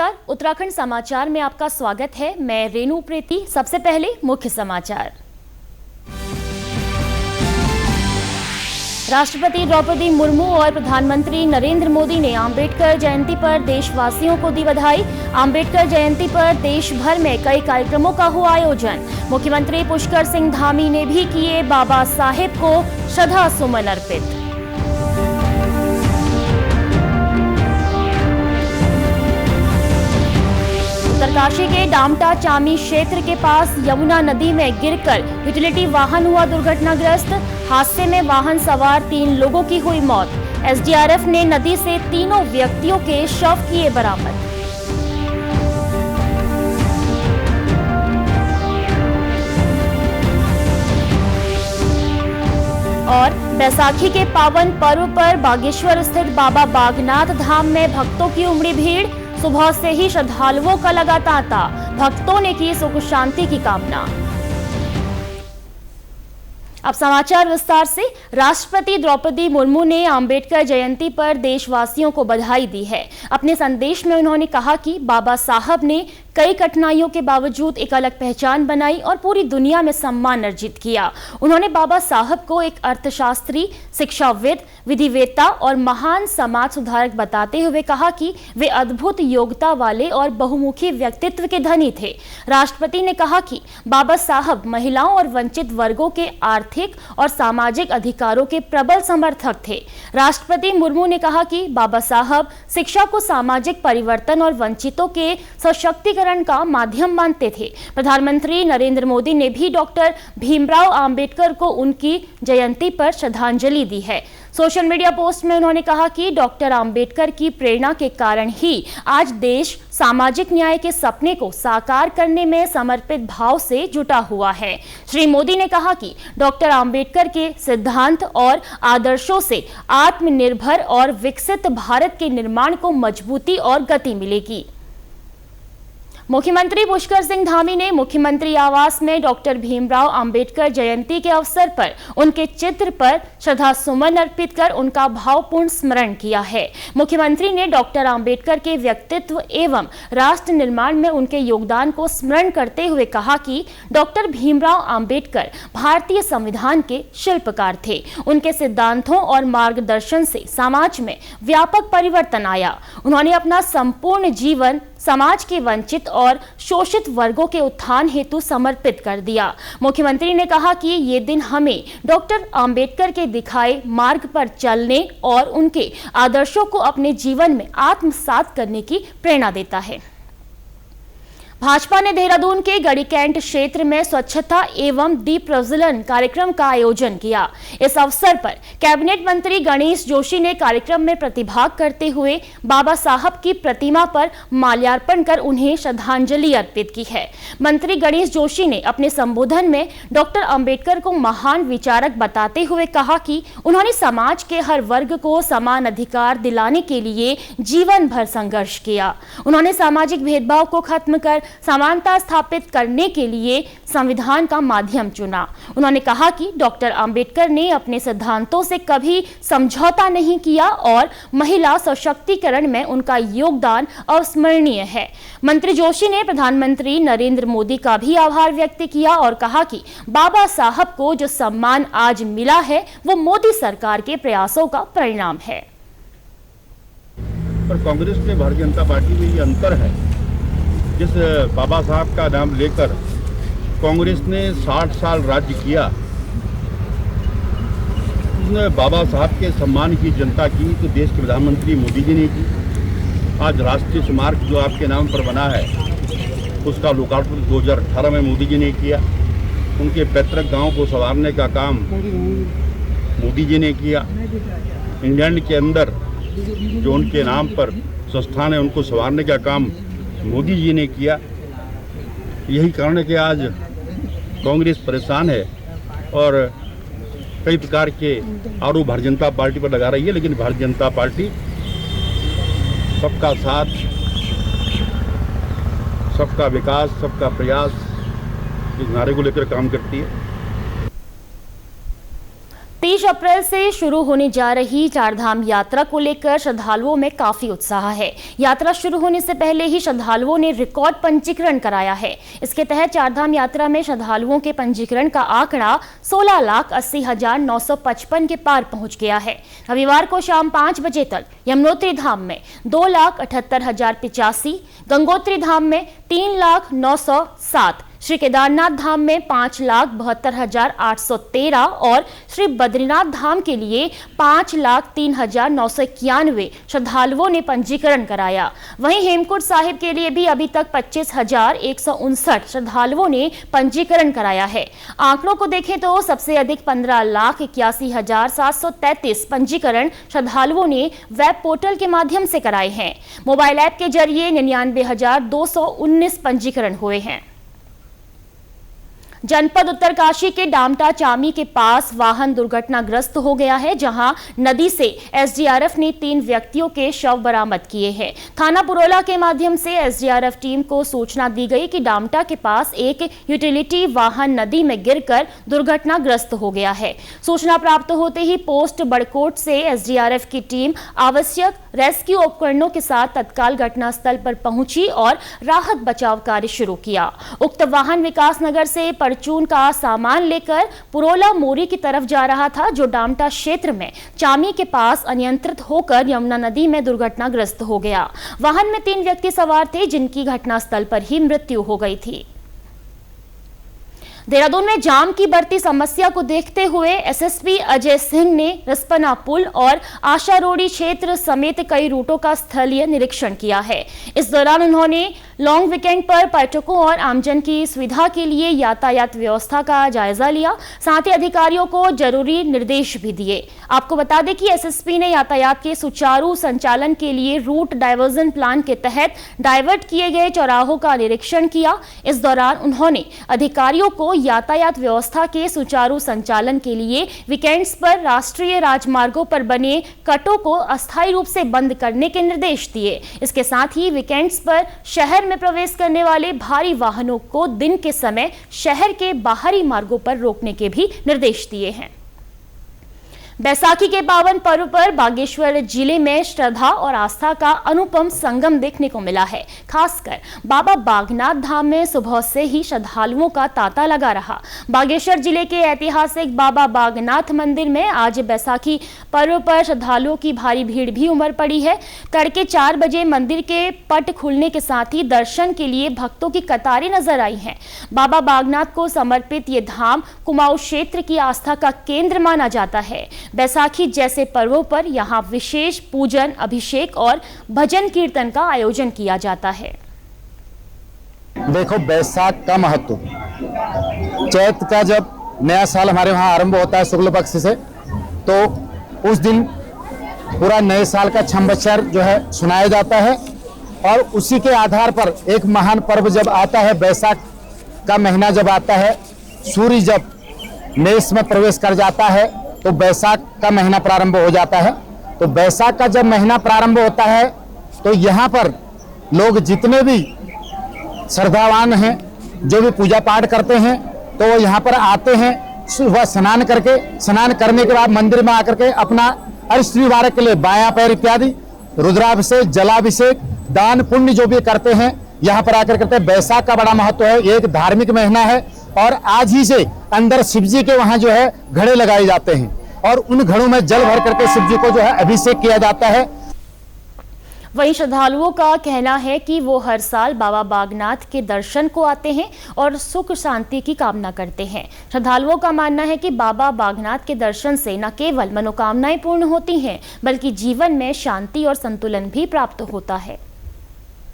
नमस्कार, उत्तराखंड समाचार में आपका स्वागत है। मैं रेणु प्रीति। सबसे पहले मुख्य समाचार। राष्ट्रपति द्रौपदी मुर्मू और प्रधानमंत्री नरेंद्र मोदी ने अंबेडकर जयंती पर देशवासियों को दी बधाई। अंबेडकर जयंती पर देश भर में कई कार्यक्रमों का हुआ आयोजन। मुख्यमंत्री पुष्कर सिंह धामी ने भी किए बाबा साहेब को श्रद्धा सुमन अर्पित। उत्तरकाशी के डामटा चामी क्षेत्र के पास यमुना नदी में गिरकर यूटिलिटी वाहन हुआ दुर्घटनाग्रस्त। हादसे में वाहन सवार 3 लोगों की हुई मौत। एसडीआरएफ ने नदी से तीनों व्यक्तियों के शव किए बरामद। और बैसाखी के पावन पर्व पर बागेश्वर स्थित बाबा बागनाथ धाम में भक्तों की उमड़ी भीड़। सुबह से ही श्रद्धालुओं का लगा तांता। भक्तों ने की सुख शांति की कामना। अब समाचार विस्तार से। राष्ट्रपति द्रौपदी मुर्मू ने अंबेडकर जयंती पर देशवासियों को बधाई दी है। अपने संदेश में उन्होंने कहा कि बाबा साहब ने कई कठिनाइयों के बावजूद एक अलग पहचान बनाई और पूरी दुनिया में सम्मान अर्जित किया। उन्होंने बाबा साहब को एक अर्थशास्त्री, शिक्षाविद, विधिवेत्ता और महान समाज सुधारक बताते हुए कहा कि वे अद्भुत योग्यता वाले और बहुमुखी व्यक्तित्व के धनी थे। राष्ट्रपति ने कहा कि बाबा साहब महिलाओं और वंचित वर्गों के आर्थिक और सामाजिक अधिकारों के प्रबल समर्थक थे। राष्ट्रपति मुर्मू ने कहा कि बाबा साहब शिक्षा को सामाजिक परिवर्तन और वंचितों के सशक्तिकरण का माध्यम मानते थे। प्रधानमंत्री नरेंद्र मोदी ने भी डॉक्टर भीमराव अंबेडकर को उनकी जयंती पर श्रद्धांजलि दी है। सोशल मीडिया पोस्ट में उन्होंने कहा कि डॉक्टर अंबेडकर की प्रेरणा के कारण ही आज देश सामाजिक न्याय के सपने को साकार करने में समर्पित भाव से जुटा हुआ है। श्री मोदी ने कहा कि डॉक्टर अंबेडकर के सिद्धांत और आदर्शों से आत्मनिर्भर और विकसित भारत के निर्माण को मजबूती और गति मिलेगी। मुख्यमंत्री पुष्कर सिंह धामी ने मुख्यमंत्री आवास में डॉक्टर भीमराव अंबेडकर जयंती के अवसर पर उनके चित्र पर श्रद्धा सुमन अर्पित कर उनका भावपूर्ण स्मरण किया है। मुख्यमंत्री ने डॉक्टर अंबेडकर के व्यक्तित्व एवं राष्ट्र निर्माण में उनके योगदान को स्मरण करते हुए कहा कि डॉक्टर भीमराव अंबेडकर भारतीय संविधान के शिल्पकार थे। उनके सिद्धांतों और मार्गदर्शन से समाज में व्यापक परिवर्तन आया। उन्होंने अपना संपूर्ण जीवन समाज के वंचित और शोषित वर्गों के उत्थान हेतु समर्पित कर दिया। मुख्यमंत्री ने कहा कि ये दिन हमें डॉक्टर अंबेडकर के दिखाए मार्ग पर चलने और उनके आदर्शों को अपने जीवन में आत्मसात करने की प्रेरणा देता है। भाजपा ने देहरादून के गढ़ीकैंट क्षेत्र में स्वच्छता एवं दीप प्रज्वलन कार्यक्रम का आयोजन किया। इस अवसर पर कैबिनेट मंत्री गणेश जोशी ने कार्यक्रम में प्रतिभाग करते हुए बाबा साहब की प्रतिमा पर माल्यार्पण कर उन्हें श्रद्धांजलि अर्पित की है। मंत्री गणेश जोशी ने अपने संबोधन में डॉक्टर अंबेडकर को महान विचारक बताते हुए कहा कि उन्होंने समाज के हर वर्ग को समान अधिकार दिलाने के लिए जीवन भर संघर्ष किया। उन्होंने सामाजिक भेदभाव को खत्म कर समानता स्थापित करने के लिए संविधान का माध्यम चुना। उन्होंने कहा कि डॉक्टर अंबेडकर ने अपने सिद्धांतों से कभी समझौता नहीं किया और महिला सशक्तिकरण में उनका योगदान अविस्मरणीय है। मंत्री जोशी ने प्रधानमंत्री नरेंद्र मोदी का भी आभार व्यक्त किया और कहा कि बाबा साहब को जो सम्मान आज मिला है वो मोदी सरकार के प्रयासों का परिणाम है। पर कांग्रेस में भारतीय जनता पार्टी में ये अंतर है, जिस बाबा साहब का नाम लेकर कांग्रेस ने 60 साल राज्य किया, उसने बाबा साहब के सम्मान की जनता की तो देश के प्रधानमंत्री मोदी जी ने की। आज राष्ट्रीय स्मारक जो आपके नाम पर बना है उसका लोकार्पण 2018 में मोदी जी ने किया। उनके पैतृक गांव को संवारने का काम मोदी जी ने किया। इंग्लैंड के अंदर जो उनके नाम पर संस्थान है उनको संवारने का काम मोदी जी ने किया। यही कारण है कि आज कांग्रेस परेशान है और कई प्रकार के आरोप भारतीय जनता पार्टी पर लगा रही है, लेकिन भारतीय जनता पार्टी सबका साथ, सबका विकास, सबका प्रयास इस नारे को लेकर काम करती है। 23 अप्रैल से शुरू होने जा रही चारधाम यात्रा को लेकर श्रद्धालुओं में काफी उत्साह है। यात्रा शुरू होने से पहले ही श्रद्धालुओं ने रिकॉर्ड पंजीकरण कराया है। इसके तहत चारधाम यात्रा में श्रद्धालुओं के पंजीकरण का आंकड़ा 16,80,955 के पार पहुंच गया है। रविवार को शाम 5 बजे तक यमुनोत्री धाम में 2,78,085, गंगोत्री धाम में 3,09,007, श्री केदारनाथ धाम में 5,72,813 और श्री बद्रीनाथ धाम के लिए 5,03,991 श्रद्धालुओं ने पंजीकरण कराया। वहीं हेमकुंड साहिब के लिए भी अभी तक 25,159 श्रद्धालुओं ने पंजीकरण कराया है। आंकड़ों को देखें तो सबसे अधिक 15,81,733 पंजीकरण श्रद्धालुओं ने वेब पोर्टल के माध्यम से कराए हैं। मोबाइल ऐप के जरिए 99,219 पंजीकरण हुए हैं। जनपद उत्तरकाशी के डामटा चामी के पास वाहन दुर्घटनाग्रस्त हो गया है, जहां नदी से एसडीआरएफ ने 3 व्यक्तियों के शव बरामद किए हैं। थाना पुरोला के माध्यम से एसडीआरएफ टीम को सूचना दी गई कि डामटा के पास एक यूटिलिटी वाहन नदी में गिरकर दुर्घटनाग्रस्त हो गया है। सूचना प्राप्त होते ही पोस्ट बड़कोट से एसडीआरएफ की टीम आवश्यक रेस्क्यू उपकरणों के साथ तत्काल घटनास्थल पर पहुंची और राहत बचाव कार्य शुरू किया। उक्त वाहन विकासनगर से परचून का सामान लेकर पुरोला मोरी की तरफ जा रहा था, जो डामटा क्षेत्र में चामी के पास अनियंत्रित होकर यमुना नदी में दुर्घटनाग्रस्त हो गया। वाहन में 3 व्यक्ति सवार थे, जिनकी घटनास्थल पर ही मृत्यु हो गई थी। देहरादून में जाम की बढ़ती समस्या को देखते हुए एसएसपी अजय सिंह ने रिस्पना पुल और आशा रोडी क्षेत्र समेत कई रूटों का स्थलीय निरीक्षण किया है। इस दौरान उन्होंने लॉन्ग वीकेंड पर पर्यटकों और आमजन की सुविधा के लिए यातायात व्यवस्था का जायजा लिया। साथ ही अधिकारियों को जरूरी निर्देश भी दिए। आपको बता दें कि एसएसपी ने यातायात के सुचारू संचालन के लिए रूट डायवर्जन प्लान के तहत डाइवर्ट किए गए चौराहों का निरीक्षण किया। इस दौरान उन्होंने अधिकारियों को यातायात व्यवस्था के सुचारू संचालन के लिए वीकेंड्स पर राष्ट्रीय राजमार्गों पर बने कटों को अस्थायी रूप से बंद करने के निर्देश दिए। इसके साथ ही वीकेंड्स पर शहर में प्रवेश करने वाले भारी वाहनों को दिन के समय शहर के बाहरी मार्गों पर रोकने के भी निर्देश दिए हैं। बैसाखी के पावन पर्व पर बागेश्वर जिले में श्रद्धा और आस्था का अनुपम संगम देखने को मिला है। खासकर बाबा बागनाथ धाम में सुबह से ही श्रद्धालुओं का तांता लगा रहा। बागेश्वर जिले के ऐतिहासिक बाबा बागनाथ मंदिर में आज बैसाखी पर्व पर श्रद्धालुओं की भारी भीड़ भी उमड़ पड़ी है। तड़के 4 बजे मंदिर के पट खुलने के साथ ही दर्शन के लिए भक्तों की कतारें नजर आई हैं। बाबा बागनाथ को समर्पित ये धाम कुमाऊं क्षेत्र की आस्था का केंद्र माना जाता है। बैसाखी जैसे पर्वों पर यहाँ विशेष पूजन, अभिषेक और भजन कीर्तन का आयोजन किया जाता है। देखो, बैसाख का महत्व, चैत का जब नया साल हमारे वहाँ आरंभ होता है शुक्ल पक्ष से, तो उस दिन पूरा नए साल का छम्बच्चर जो है सुनाया जाता है। और उसी के आधार पर एक महान पर्व जब आता है, बैसाख का महीना जब आता है, सूर्य जब मेष में प्रवेश कर जाता है तो बैसाख का महीना प्रारंभ हो जाता है। तो बैसाख का जब महीना प्रारंभ होता है तो यहाँ पर लोग जितने भी श्रद्धावान हैं, जो भी पूजा पाठ करते हैं, तो वो यहाँ पर आते हैं। सुबह स्नान करने के बाद मंदिर में आकर के अपना अरिष्ट निवारक के लिए बायां पैर इत्यादि रुद्राभिषेक, जलाभिषेक, दान पुण्य जो भी करते हैं यहाँ पर आकर करते हैं। बैसाख का बड़ा महत्व है, ये एक धार्मिक महीना है और आज ही से अंदर शिव जी के वहाँ जो है घड़े लगाए जाते हैं और उन घड़ों में जल भर करके शिव जी को जो है अभिषेक किया जाता है। वहीं श्रद्धालुओं का कहना है कि वो हर साल बाबा बागनाथ के दर्शन को आते हैं और सुख शांति की कामना करते हैं। श्रद्धालुओं का मानना है कि बाबा बागनाथ के दर्शन से न केवल मनोकामनाएं पूर्ण होती हैं, बल्कि जीवन में शांति और संतुलन भी प्राप्त होता है।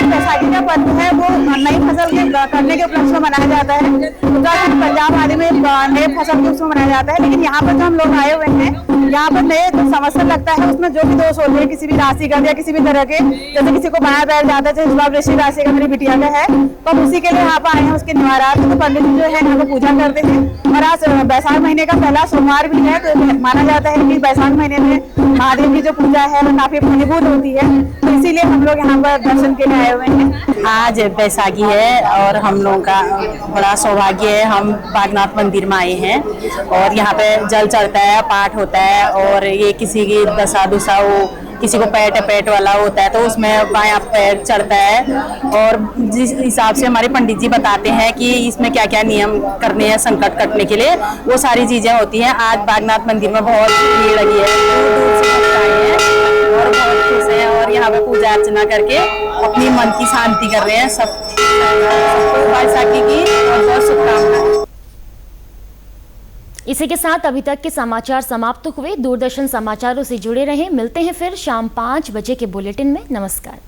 बैसाखी का पर्व है वो नई फसल के करने के उपलक्ष्य में मनाया जाता है। उत्तराखंड, पंजाब आदि में नए फसल के उसमें मनाया जाता है, लेकिन यहाँ पर जो हम लोग आए हुए हैं, यहाँ पर नए जो संवत्सर लगता है उसमें जो भी दोष होते हैं किसी भी राशि का या किसी भी तरह के, जैसे किसी को बनाया बैठ जाता है, जैसे वृश्चिक राशि का मेरी बिटिया का है, तो हम उसी के लिए यहाँ पर आए हैं। उसके निवारण तो पंडित जो है यहाँ पर पूजा करते हैं। और आज बैसाख महीने का पहला सोमवार भी है, तो माना जाता है कि बैसाख महीने में महादेव की जो पूजा है वो काफी फलीभूत होती है। तो इसीलिए हम लोग यहाँ पर दर्शन के लिए आए हुए हैं। आज बैसाखी है और हम लोगों का बड़ा सौभाग्य है, हम बागनाथ मंदिर में आए हैं और यहाँ पे जल चढ़ता है, पाठ होता है और ये किसी की दशा दुशा हो, किसी को पेट वाला होता है तो उसमें बायां पैर चढ़ता है और जिस हिसाब से हमारे पंडित जी बताते हैं कि इसमें क्या क्या नियम करने हैं संकट कटने के लिए, वो सारी चीजें होती हैं। आज बागनाथ मंदिर में बहुत भीड़ लगी है, दूर से भक्त आए हैं और बहुत खुश हैं और यहाँ पे पूजा अर्चना करके अपनी मन की शांति कर रहे हैं। सबको बैसाखी की बहुत बहुत शुभकामनाएं। इसी के साथ अभी तक के समाचार समाप्त हुए। दूरदर्शन समाचारों से जुड़े रहें। मिलते हैं फिर शाम 5 बजे के बुलेटिन में। नमस्कार।